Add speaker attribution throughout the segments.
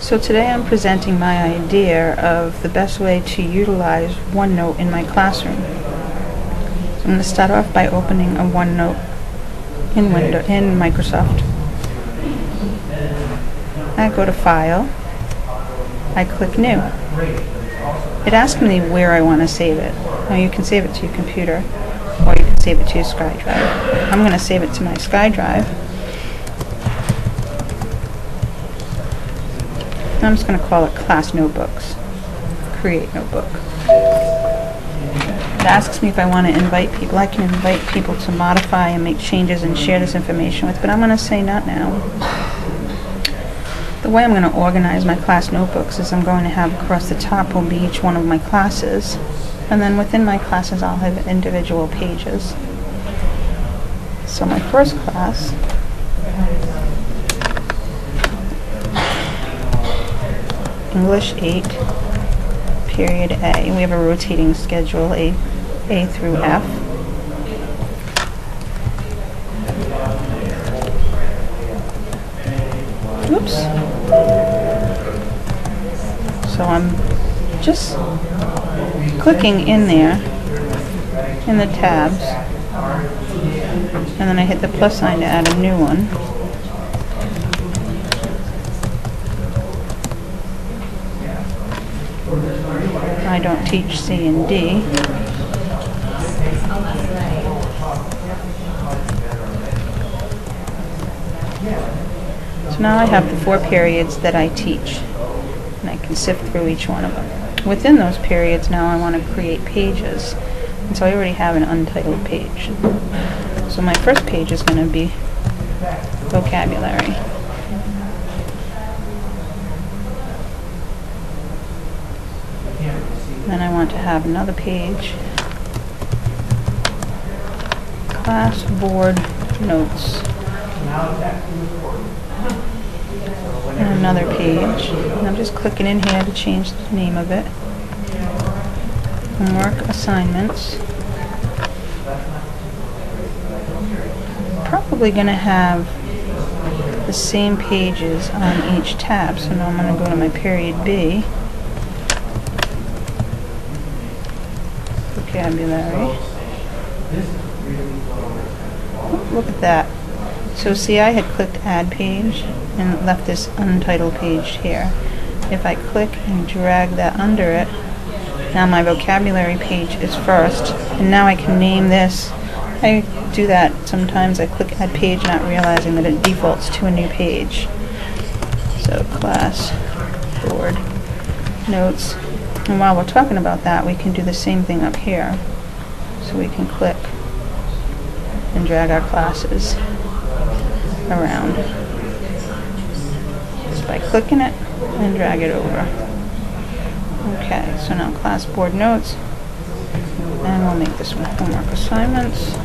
Speaker 1: So today I'm presenting my idea of the best way to utilize OneNote in my classroom. So I'm going to start off by opening a OneNote in Microsoft. I go to File. I click New. It asks me where I want to save it. Now you can save it to your computer, or you can save it to your SkyDrive. I'm going to save it to my SkyDrive. I'm just going to call it Class Notebooks. Create Notebook. It asks me if I want to invite people. I can invite people to modify and make changes and share this information with, but I'm going to say not now. The way I'm going to organize my class notebooks is I'm going to have across the top will be each one of my classes, and then within my classes I'll have individual pages. So my first class, English 8, period A. We have a rotating schedule, A through F. Oops. So I'm just clicking in there, in the tabs, and then I hit the plus sign to add a new one. I don't teach C and D. So now I have the 4 periods that I teach, and I can sift through each one of them. Within those periods now I want to create pages, and so I already have an untitled page. So my first page is going to be vocabulary. Then I want to have another page, class board notes, and another page. And I'm just clicking in here to change the name of it. Homework assignments. Probably going to have the same pages on each tab, so now I'm going to go to my period B. Vocabulary. Look at that. So see, I had clicked add page and left this untitled page here. If I click and drag that under it, now my vocabulary page is first, and now I can name this. I do that sometimes. I click add page not realizing that it defaults to a new page. So class board notes. And while we're talking about that, we can do the same thing up here. So we can click and drag our classes around just by clicking it and drag it over. Okay, so now class board notes, and we'll make this one homework assignments.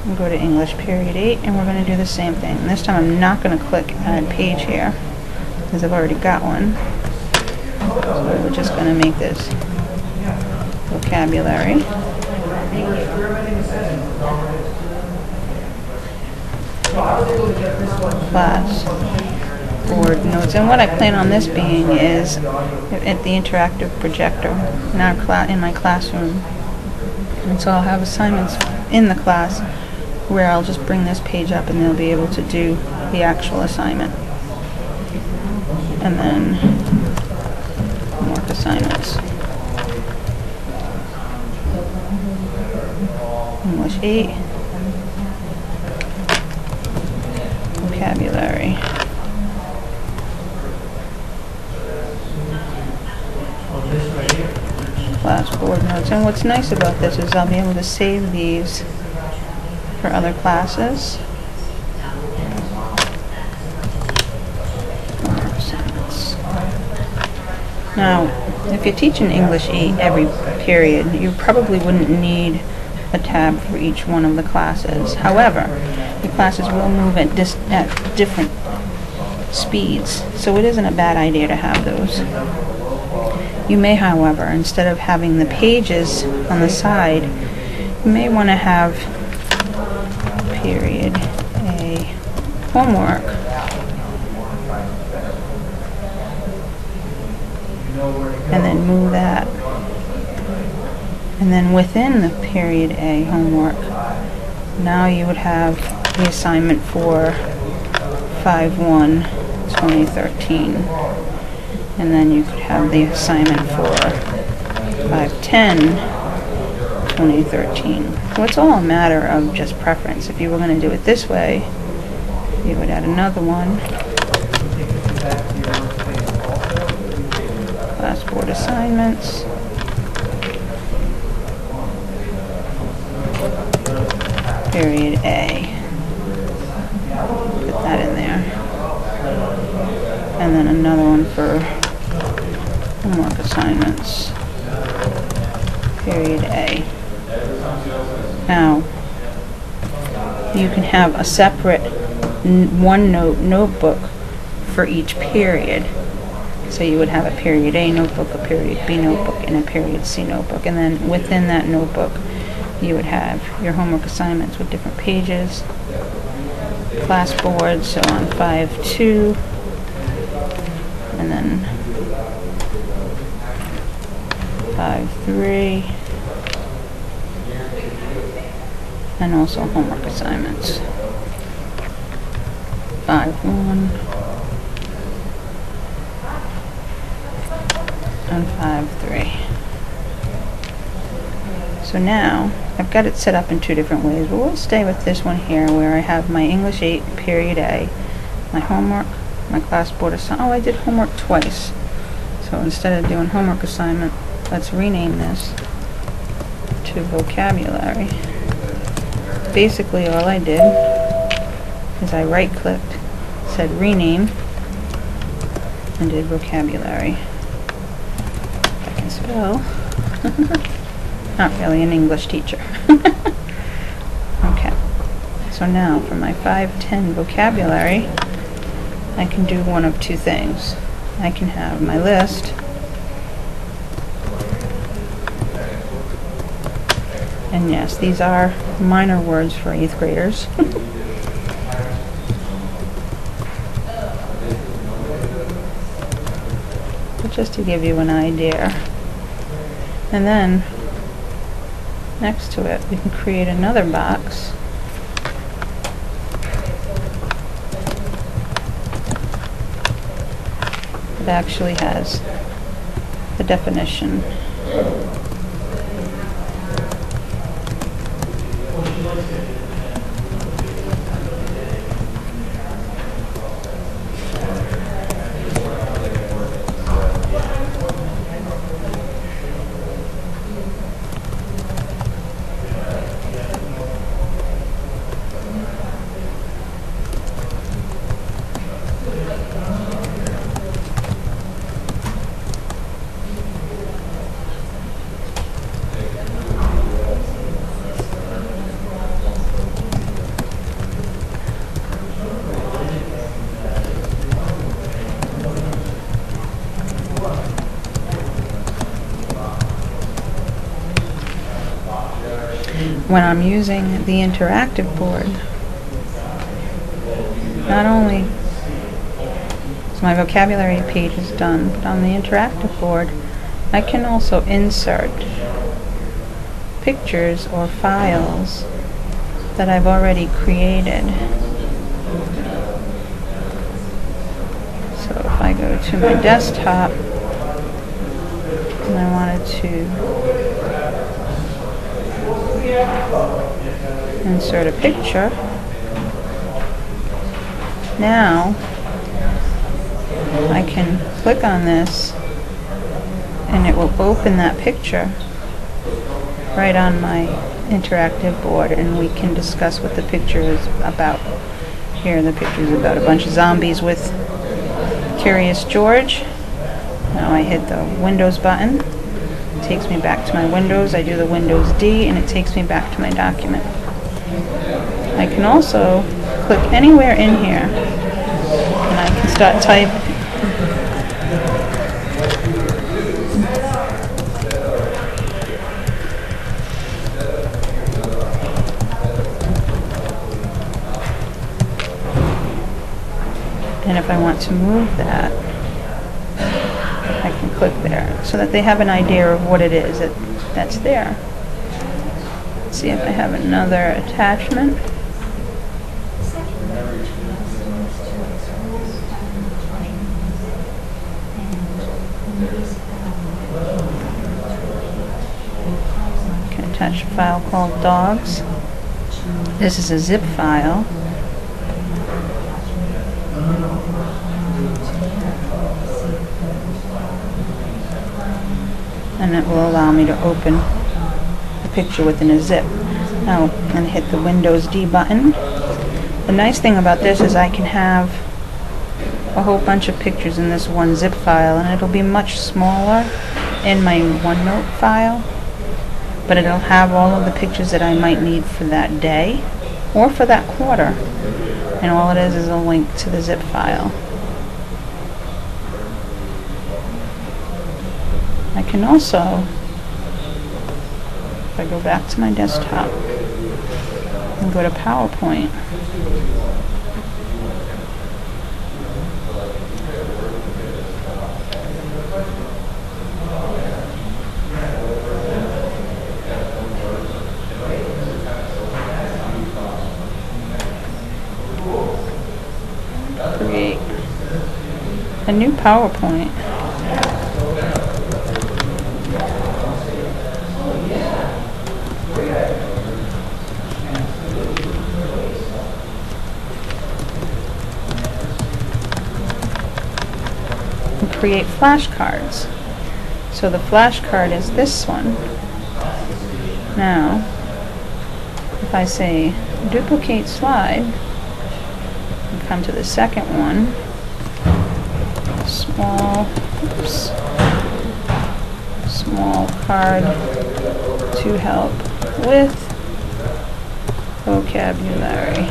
Speaker 1: We'll go to English period 8, and we're going to do the same thing. And this time I'm not going to click add page here, because I've already got one. So we're just going to make this vocabulary. Class board notes. And what I plan on this being is at the interactive projector in my classroom. And so I'll have assignments in the class where I'll just bring this page up and they'll be able to do the actual assignment. And then homework assignments. English 8. Vocabulary. Class board notes. And what's nice about this is I'll be able to save these for other classes. Now, if you're teaching English 8 every period, you probably wouldn't need a tab for each one of the classes. However, the classes will move at different speeds, so it isn't a bad idea to have those. You may, however, instead of having the pages on the side, you may want to have period A, homework, and then move that. And then within the period A homework, now you would have the assignment for 5/1/2013. And then you could have the assignment for 5/10/2013. So it's all a matter of just preference. If you were going to do it this way, you would add another one. Class board assignments. Period A. Put that in there. And then another one for homework assignments. Period A. Now, you can have a separate OneNote notebook for each period. So you would have a period A notebook, a period B notebook, and a period C notebook. And then within that notebook, you would have your homework assignments with different pages, class boards, so on 5/2, and then 5/3, and also homework assignments, 5/1, and 5/3. So now, I've got it set up in two different ways, but we'll stay with this one here where I have my English 8 period A, my homework, my class board assignment. Oh, I did homework twice. So instead of doing homework assignment, let's rename this to vocabulary. Basically all I did is I right-clicked, said rename, and did vocabulary. I can spell. Not really an English teacher. Okay, so now for my 5/10 vocabulary, I can do one of two things. I can have my list, and yes, these are minor words for 8th graders. But just to give you an idea. And then next to it, we can create another box that actually has the definition. When I'm using the interactive board, not only is my vocabulary page is done, but on the interactive board, I can also insert pictures or files that I've already created. So if I go to my desktop and I wanted to insert a picture, now I can click on this and it will open that picture right on my interactive board, and we can discuss what the picture is about. Here the picture is about a bunch of zombies with Curious George. Now I hit the Windows button. It takes me back to my Windows. I do the Windows D and it takes me back to my document. I can also click anywhere in here and I can start typing. And if I want to move that, I can click there so that they have an idea of what it is that's there. Let's see if I have another attachment. I can attach a file called dogs. This is a zip file. And it will allow me to open the picture within a zip. Now I'm going to hit the Windows D button. The nice thing about this is I can have a whole bunch of pictures in this one zip file, and it'll be much smaller in my OneNote file, but it'll have all of the pictures that I might need for that day or for that quarter, and all it is a link to the zip file. I can also, if I go back to my desktop and go to PowerPoint, create a new PowerPoint. And create flashcards. So the flashcard is this one. Now, if I say duplicate slide, and come to the second one, small card to help with vocabulary.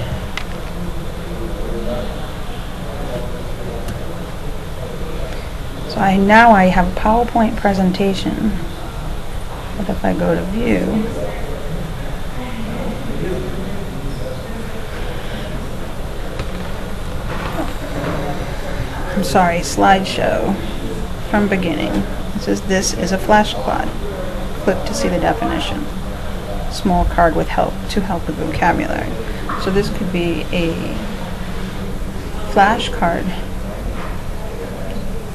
Speaker 1: So now I have a PowerPoint presentation, but if I go to view, I'm sorry, slideshow from beginning. It says this is a flashcard. Click to see the definition. Small card with help to help with vocabulary. So this could be a flashcard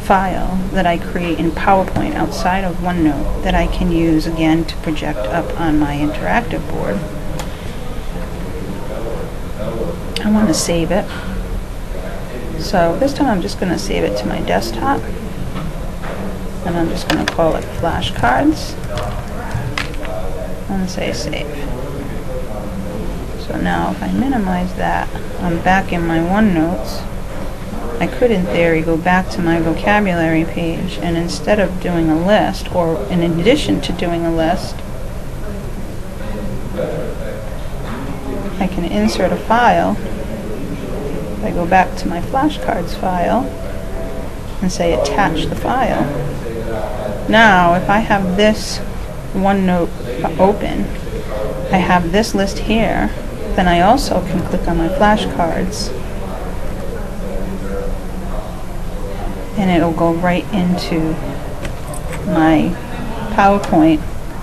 Speaker 1: file that I create in PowerPoint outside of OneNote that I can use again to project up on my interactive board. I want to save it. So this time I'm just going to save it to my desktop, and I'm just going to call it flashcards and say save. So now if I minimize that, I'm back in my OneNotes. I could in theory go back to my vocabulary page, and instead of doing a list, or in addition to doing a list, I can insert a file. I go back to my flashcards file and say attach the file. Now if I have this OneNote open, I have this list here, then I also can click on my flashcards and it'll go right into my PowerPoint,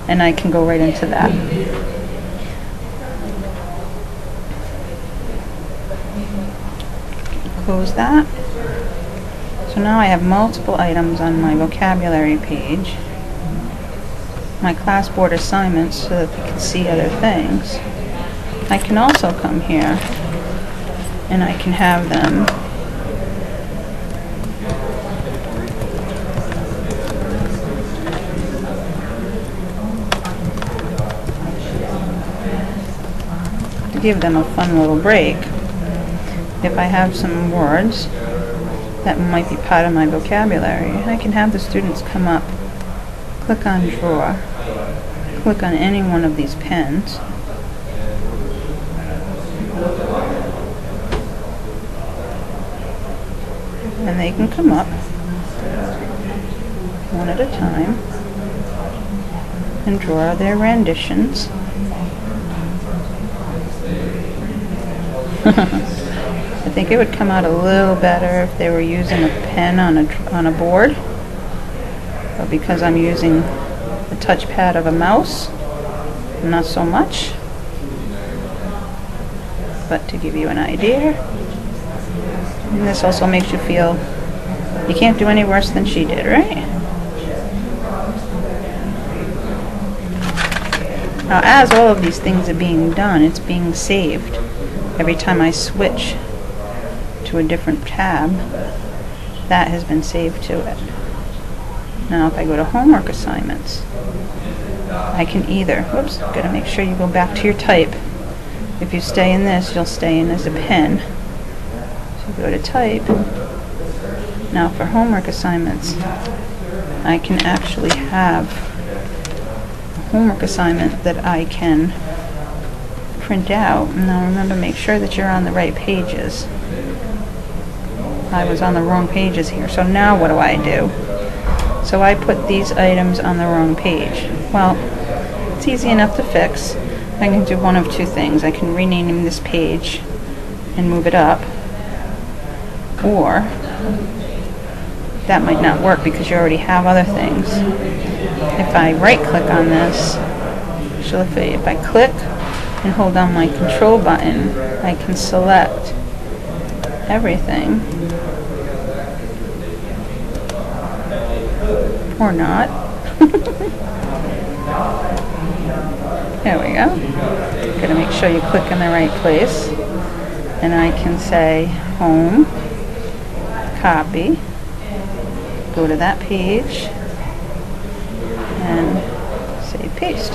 Speaker 1: and I can go right into that. Close that. So now I have multiple items on my vocabulary page, my class board assignments so that they can see other things. I can also come here and I can have them to give them a fun little break. If I have some words that might be part of my vocabulary, I can have the students come up, click on draw, click on any one of these pens, and they can come up one at a time and draw their renditions. think it would come out a little better if they were using a pen on a board, but because I'm using the touchpad of a mouse, not so much. But to give you an idea, and this also makes you feel you can't do any worse than she did, right? Now, as all of these things are being done, it's being saved. Every time I switch to a different tab, that has been saved to it. Now, if I go to homework assignments, I can either, whoops, gotta make sure you go back to your type. If you stay in this, you'll stay in as a pen. So go to type. Now for homework assignments, I can actually have a homework assignment that I can print out. Now remember, make sure that you're on the right pages. I was on the wrong pages here. So now what do? So I put these items on the wrong page. Well, it's easy enough to fix. I can do one of two things. I can rename this page and move it up, or that might not work because you already have other things. If I right click on this, if I click and hold down my control button, I can select everything, or not. There we go. Gotta make sure you click in the right place. And I can say home, copy, go to that page, and say paste.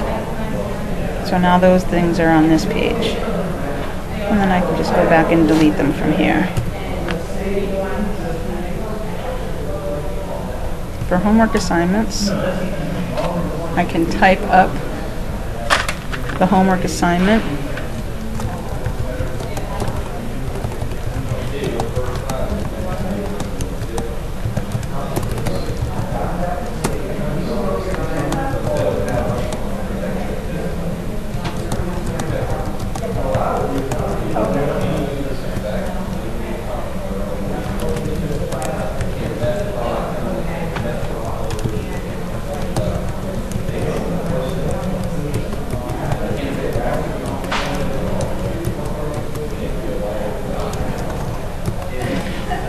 Speaker 1: So now those things are on this page. And then I can just go back and delete them from here. For homework assignments, I can type up the homework assignment.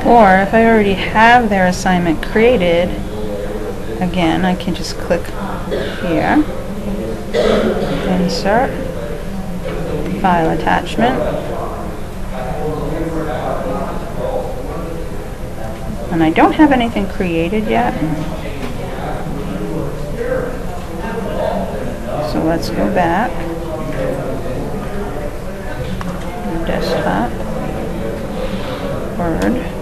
Speaker 1: Or if I already have their assignment created, again, I can just click here, insert, file attachment, and I don't have anything created yet. So let's go back, desktop, Word.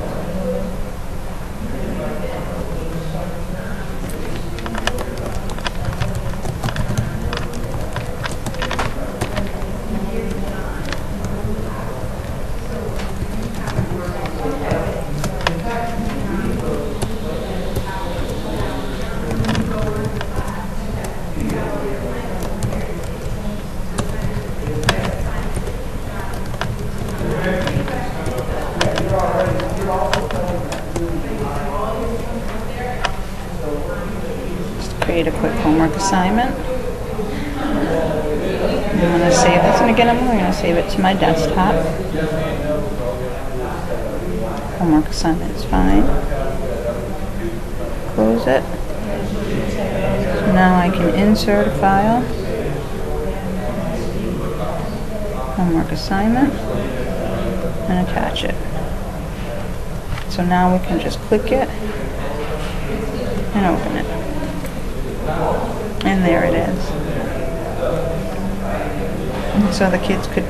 Speaker 1: Create a quick homework assignment. I'm going to save this, and again, I'm going to save it to my desktop. Homework assignment is fine. Close it. So now I can insert a file. Homework assignment, and attach it. So now we can just click it and open it. And there it is. So the kids could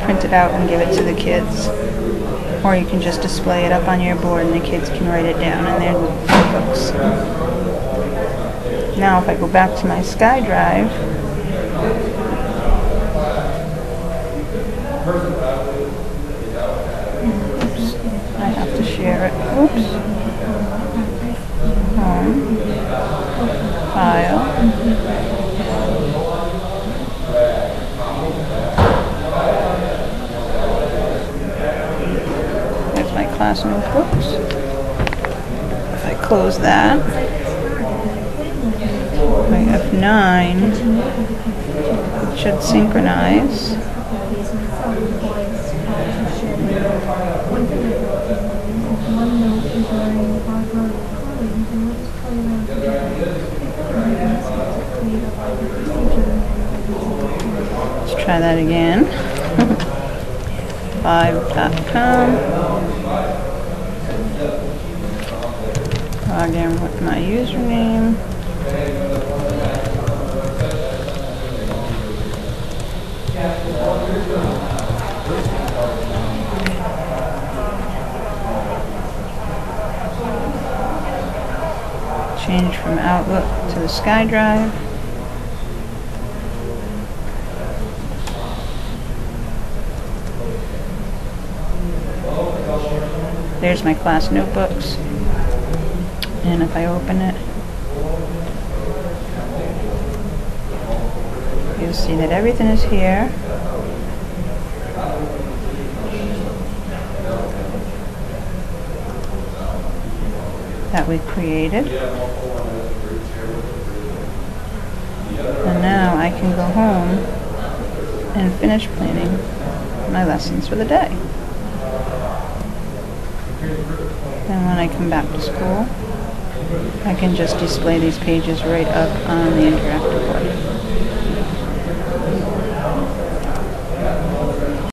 Speaker 1: print it out and give it to the kids, or you can just display it up on your board and the kids can write it down in their books. Now if I go back to my SkyDrive, oops, I have to share it. Oops. Home. File. class notebooks. If I close that, my F9 should synchronize. Let's try that again. 5.com. Log in with my username. Change from Outlook to the SkyDrive. There's my class notebooks. And if I open it, you'll see that everything is here. That we created. And now I can go home and finish planning my lessons for the day. And when I come back to school, I can just display these pages right up on the interactive board.